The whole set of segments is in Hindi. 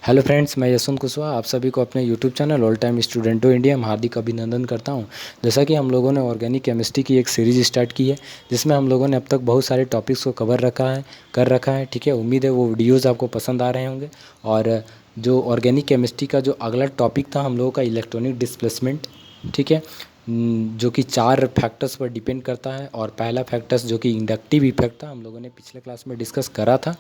हेलो फ्रेंड्स, मैं यशवंत कुशवाहा आप सभी को अपने यूट्यूब चैनल ऑल टाइम स्टूडेंटो इंडिया में हार्दिक अभिनंदन करता हूं। जैसा कि हम लोगों ने ऑर्गेनिक केमिस्ट्री की एक सीरीज़ स्टार्ट की है, जिसमें हम लोगों ने अब तक बहुत सारे टॉपिक्स को कर रखा है। ठीक है, उम्मीद है वो वीडियोज़ आपको पसंद आ रहे होंगे। और जो ऑर्गेनिक केमिस्ट्री का जो अगला टॉपिक था हम लोगों का इलेक्ट्रॉनिक डिस्प्लेसमेंट, ठीक है, जो कि 4 फैक्टर्स पर डिपेंड करता है। और पहला फैक्टर्स जो कि इंडक्टिव इफेक्ट था, हम लोगों ने पिछले क्लास में डिस्कस करा था।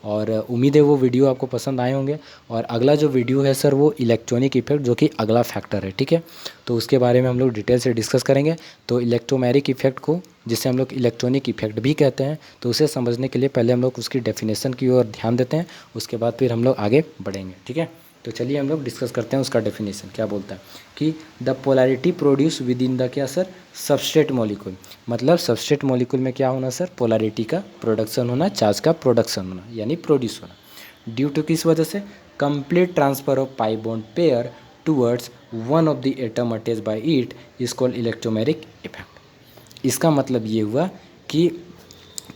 और उम्मीद है वो वीडियो आपको पसंद आए होंगे। और अगला जो वीडियो है सर, वो इलेक्ट्रॉनिक इफेक्ट, जो कि अगला फैक्टर है। ठीक है, तो उसके बारे में हम लोग डिटेल से डिस्कस करेंगे। तो इलेक्ट्रोमैग्नेटिक इफेक्ट को, जिसे हम लोग इलेक्ट्रॉनिक इफेक्ट भी कहते हैं, तो उसे समझने के लिए पहले हम लोग उसकी डेफिनेशन की ओर ध्यान देते हैं। उसके बाद फिर हम लोग आगे बढ़ेंगे। ठीक है, तो चलिए हम लोग डिस्कस करते हैं उसका डेफिनेशन क्या बोलता है कि the polarity produce with in the क्या सर, सबस्ट्रेट मॉलिक्यूल। मतलब सबस्ट्रेट मॉलिक्यूल में क्या होना सर, पोलैरिटी का प्रोडक्शन होना, चार्ज का प्रोडक्शन होना, यानी प्रोड्यूस होना। ड्यू टू किस वजह से, complete transfer of pi bond pair towards one of the atom attached bye it is called electromagnetic effect. इसका मतलब ये हुआ कि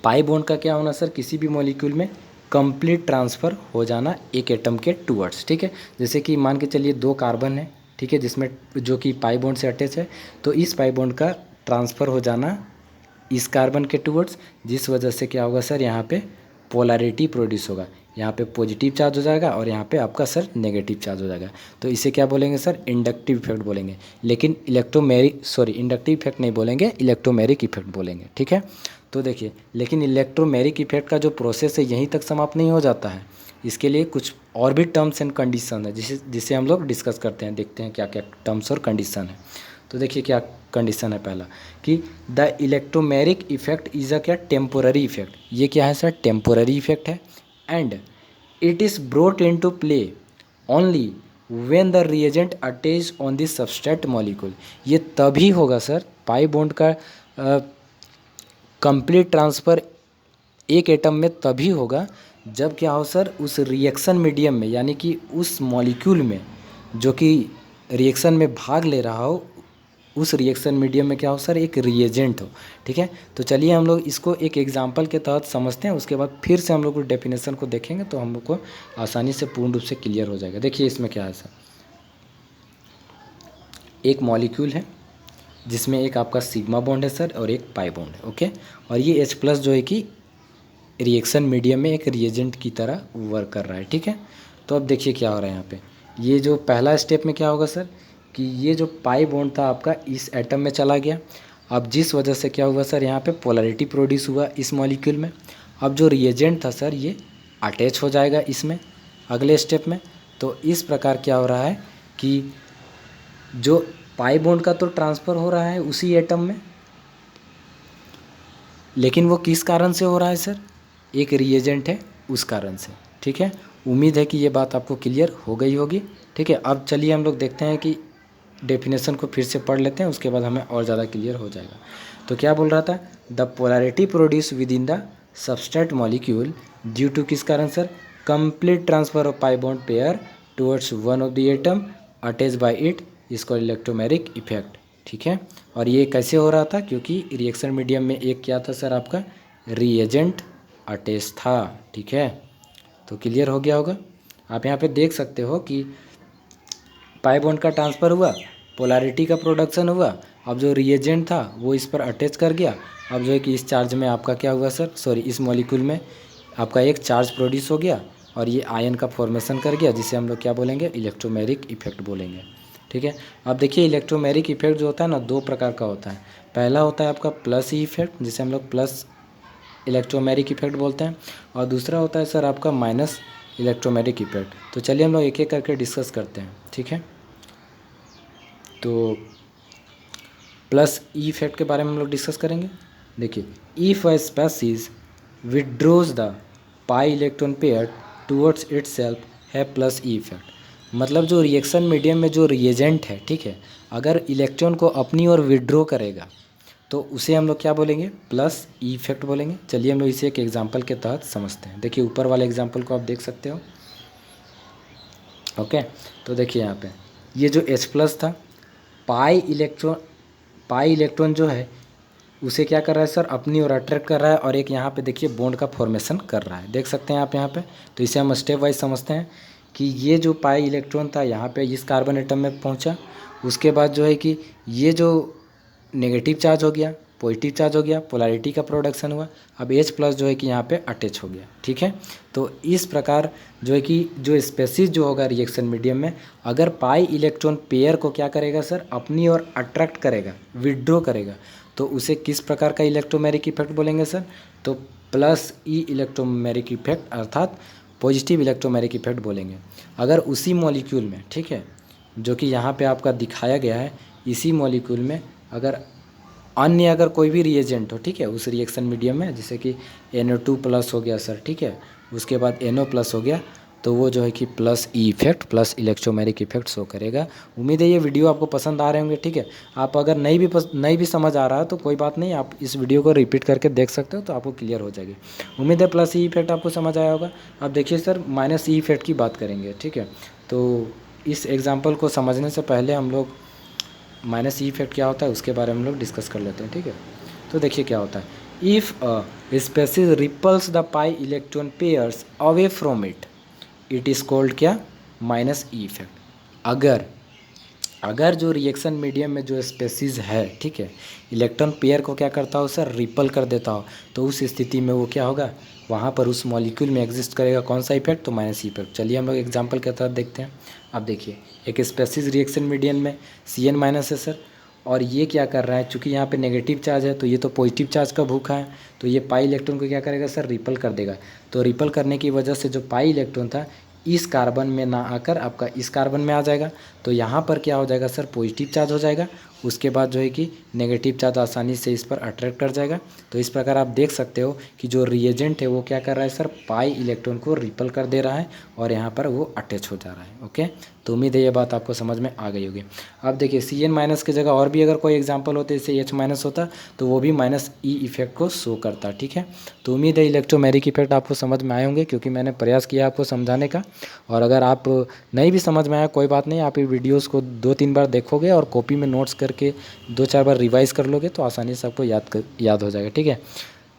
पाई बॉन्ड का क्या होना सर, किसी भी मॉलिक्यूल में कंप्लीट ट्रांसफ़र हो जाना एक एटम के टूवर्ड्स। ठीक है, जैसे कि मान के चलिए 2 कार्बन है, ठीक है, जिसमें जो कि पाई बॉन्ड से अटैच है, तो इस पाई बॉन्ड का ट्रांसफ़र हो जाना इस कार्बन के टूवर्ड्स, जिस वजह से क्या होगा सर, यहाँ पे पोलैरिटी प्रोड्यूस होगा। यहाँ पे पॉजिटिव चार्ज हो जाएगा और यहाँ पे आपका सर नेगेटिव चार्ज हो जाएगा। तो इसे क्या बोलेंगे सर, इंडक्टिव इफेक्ट बोलेंगे। लेकिन इंडक्टिव इफेक्ट नहीं बोलेंगे, इलेक्ट्रोमैग्नेटिक इफेक्ट बोलेंगे। ठीक है, तो देखिए, लेकिन इलेक्ट्रोमैग्नेटिक इफेक्ट का जो प्रोसेस है यहीं तक समाप्त नहीं हो जाता है। इसके लिए कुछ और भी टर्म्स एंड कंडीशन है, जिसे हम लोग डिस्कस करते हैं, देखते हैं क्या क्या टर्म्स और कंडीशन है। तो देखिए क्या कंडीशन है पहला, कि the electromagnetic effect is a क्या, टेम्पोररी इफेक्ट। ये क्या है सर, टेम्पोररी इफेक्ट है। And it is brought in to play only when the reagent attach on the substrate molecule. ये तभी होगा सर, पाई बॉन्ड का कंप्लीट ट्रांसफ़र एक एटम में तभी होगा जब क्या हो सर, उस रिएक्शन मीडियम में, यानी कि उस मॉलिक्यूल में जो कि रिएक्शन में भाग ले रहा हो, उस रिएक्शन मीडियम में क्या हो सर, एक रिएजेंट हो। ठीक है, तो चलिए हम लोग इसको एक एग्जांपल के तहत समझते हैं। उसके बाद फिर से हम लोग डेफिनेशन को देखेंगे, तो हम लोग को आसानी से पूर्ण रूप से क्लियर हो जाएगा। देखिए इसमें क्या है सर, एक मॉलिक्यूल है जिसमें एक आपका सिग्मा बॉन्ड है सर और एक पाई बॉन्ड है। ओके, और ये H+ जो है कि रिएक्शन मीडियम में एक रिएजेंट की तरह वर्क कर रहा है। ठीक है, तो अब देखिए क्या हो रहा है यहाँ पे। ये जो पहला स्टेप में क्या होगा सर, कि ये जो पाई बॉन्ड था आपका इस एटम में चला गया। अब जिस वजह से क्या हुआ सर, यहाँ पे पोलैरिटी प्रोड्यूस हुआ इस मॉलिक्यूल में। अब जो रिएजेंट था सर, ये अटैच हो जाएगा इसमें अगले स्टेप में। तो इस प्रकार क्या हो रहा है कि जो पाई बॉन्ड का तो ट्रांसफ़र हो रहा है उसी एटम में, लेकिन वो किस कारण से हो रहा है सर, एक रिएजेंट है उस कारण से। ठीक है, उम्मीद है कि ये बात आपको क्लियर हो गई होगी। ठीक है, अब चलिए हम लोग देखते हैं कि डेफिनेशन को फिर से पढ़ लेते हैं, उसके बाद हमें और ज़्यादा क्लियर हो जाएगा। तो क्या बोल रहा था, the polarity produce with in the substrate molecule due to किस कारण sir, complete transfer of pi bond pair towards one of the atom attach by it is called electromagnetic effect. ठीक है, और ये कैसे हो रहा था, क्योंकि रिएक्शन मीडियम में एक क्या था सर, आपका रिएजेंट अटैच था। ठीक है, तो क्लियर हो गया होगा। आप यहाँ पे देख सकते हो कि पाई बॉन्ड का ट्रांसफ़र हुआ, पोलैरिटी का प्रोडक्शन हुआ। अब जो रिएजेंट था वो इस पर अटैच कर गया। अब जो है कि इस चार्ज में आपका क्या हुआ सर, सॉरी, इस मॉलिक्यूल में आपका एक चार्ज प्रोड्यूस हो गया और ये आयन का फॉर्मेशन कर गया, जिसे हम लोग क्या बोलेंगे, इलेक्ट्रोमैग्नेटिक इफेक्ट बोलेंगे। ठीक है, अब देखिए इलेक्ट्रोमैग्नेटिक इफेक्ट जो होता है ना, 2 प्रकार का होता है। पहला होता है आपका प्लस ई इफेक्ट, जिसे हम लोग प्लस इलेक्ट्रोमैग्नेटिक इफेक्ट बोलते हैं। और दूसरा होता है सर आपका माइनस इलेक्ट्रोमैग्नेटिक इफेक्ट। तो चलिए हम लोग एक एक करके डिस्कस करते हैं। ठीक है, तो प्लस ई इफेक्ट के बारे में हम लोग डिस्कस करेंगे। देखिए, if a species withdraws the pi electron pair towards itself है प्लस ई इफेक्ट। मतलब जो रिएक्शन मीडियम में जो रिएजेंट है, ठीक है, अगर इलेक्ट्रॉन को अपनी ओर विड्रॉ करेगा तो उसे हम लोग क्या बोलेंगे, प्लस ई इफेक्ट बोलेंगे। चलिए हम लोग इसे एक एग्जांपल के तहत समझते हैं। देखिए ऊपर वाले एग्जांपल को आप देख सकते हो। ओके, तो देखिए यहाँ पे ये जो H+ था, पाई इलेक्ट्रॉन जो है उसे क्या कर रहा है सर, अपनी ओर अट्रैक्ट कर रहा है, और एक यहाँ पे देखिए बॉन्ड का फॉर्मेशन कर रहा है, देख सकते हैं आप यहाँ पे। तो इसे हम स्टेप वाइज समझते हैं कि ये जो पाई इलेक्ट्रॉन था यहाँ पे इस कार्बन एटम में पहुँचा, उसके बाद जो है कि ये जो नेगेटिव चार्ज हो गया, पॉजिटिव चार्ज हो गया, पोलैरिटी का प्रोडक्शन हुआ, अब H प्लस जो है कि यहाँ पे अटैच हो गया। ठीक है, तो इस प्रकार जो है कि जो स्पेसीज जो होगा रिएक्शन मीडियम में, अगर पाई इलेक्ट्रॉन पेयर को क्या करेगा सर, अपनी ओर अट्रैक्ट करेगा, विड्रॉ करेगा, तो उसे किस प्रकार का इलेक्ट्रोमेरिक इफेक्ट बोलेंगे सर, तो प्लस ई इलेक्ट्रोमेरिक इफेक्ट अर्थात पॉजिटिव इलेक्ट्रोमेरिक इफेक्ट बोलेंगे। अगर उसी मॉलिक्यूल में, ठीक है, जो कि यहाँ पे आपका दिखाया गया है, इसी मॉलिक्यूल में अगर अन्य अगर कोई भी रिएजेंट हो, ठीक है, उस रिएक्शन मीडियम में, जैसे कि NO2 प्लस हो गया सर, ठीक है, उसके बाद NO प्लस हो गया, तो वो जो है कि plus E effect, plus electromeric effect show करेगा। उम्मीद है ये वीडियो आपको पसंद आ रहे होंगे। ठीक है, आप अगर नहीं भी समझ आ रहा है तो कोई बात नहीं, आप इस वीडियो को रिपीट करके देख सकते हो तो आपको क्लियर हो जाएगी। उम्मीद है प्लस ई इफेक्ट आपको समझ आया होगा। अब देखिए सर, माइनस ई इफेक्ट की बात करेंगे। ठीक है, तो इस एग्जाम्पल को समझने से पहले हम लोग माइनस ई इफेक्ट क्या होता है उसके बारे में हम लोग डिस्कस कर लेते हैं। ठीक है, तो देखिए क्या होता है, if a species repels the pi electron pairs away from it is called क्या, माइनस ई इफेक्ट। अगर जो रिएक्शन मीडियम में जो स्पेसीज है, ठीक है, इलेक्ट्रॉन पेयर को क्या करता हो सर, रिपल कर देता हो, तो उस स्थिति में वो क्या होगा, वहाँ पर उस मॉलिक्यूल में एग्जिस्ट करेगा कौन सा इफेक्ट, तो माइनस ई इफेक्ट। चलिए हम लोग एग्जांपल के तहत देखते हैं। अब देखिए, एक स्पेसीज रिएक्शन मीडियम में Cn माइनस है सर, और ये क्या कर रहा है, चूँकि यहाँ पे नेगेटिव चार्ज है तो ये तो पॉजिटिव चार्ज का भूखा है, तो ये पाई इलेक्ट्रॉन को क्या करेगा सर, रिपल कर देगा। तो रिपल करने की वजह से जो पाई इलेक्ट्रॉन था इस कार्बन में ना आकर आपका इस कार्बन में आ जाएगा, तो यहाँ पर क्या हो जाएगा सर, पॉजिटिव चार्ज हो जाएगा। उसके बाद जो है कि नेगेटिव चार्ज आसानी से इस पर अट्रैक्ट कर जाएगा। तो इस प्रकार आप देख सकते हो कि जो रिएजेंट है वो क्या कर रहा है सर, पाई इलेक्ट्रॉन को रिपल कर दे रहा है और यहाँ पर वो अटैच हो जा रहा है। ओके, तो उम्मीद है ये बात आपको समझ में आ गई होगी। अब देखिए, Cn माइनस की जगह और भी अगर कोई एग्जाम्पल होते जैसे H माइनस होता तो वो भी माइनस ई इफेक्ट को शो करता। ठीक है, तो उम्मीद है इलेक्ट्रोमेरिक इफेक्ट आपको समझ में आए होंगे, क्योंकि मैंने प्रयास किया आपको समझाने का। और अगर आप नहीं भी समझ में आया कोई बात नहीं, आप ये वीडियोस को 2-3 बार देखोगे और कॉपी में नोट्स करके 2-4 बार रिवाइज़ कर लोगे तो आसानी से आपको याद हो जाएगा। ठीक है,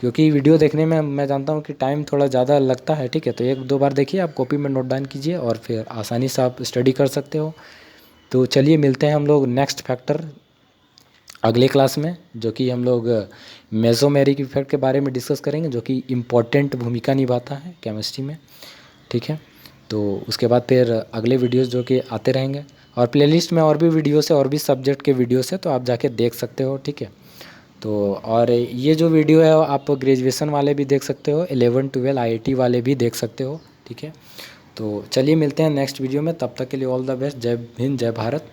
क्योंकि वीडियो देखने में मैं जानता हूँ कि टाइम थोड़ा ज़्यादा लगता है। ठीक है, तो 1-2 बार देखिए, आप कॉपी में नोट डाउन कीजिए और फिर आसानी से आप स्टडी कर सकते हो। तो चलिए मिलते हैं हम लोग नेक्स्ट फैक्टर अगले क्लास में, जो कि हम लोग मेसोमेरिक इफेक्ट के बारे में डिस्कस करेंगे, जो कि इम्पॉर्टेंट भूमिका निभाता है केमिस्ट्री में। ठीक है, तो उसके बाद फिर अगले वीडियोस जो कि आते रहेंगे, और प्लेलिस्ट में और भी वीडियोस है और भी सब्जेक्ट के वीडियोस है, तो आप जाके देख सकते हो। ठीक है, तो और ये जो वीडियो है आप ग्रेजुएशन वाले भी देख सकते हो, 11-12 IIT वाले भी देख सकते हो। ठीक है, तो चलिए मिलते हैं नेक्स्ट वीडियो में, तब तक के लिए ऑल द बेस्ट। जय हिंद, जय भारत।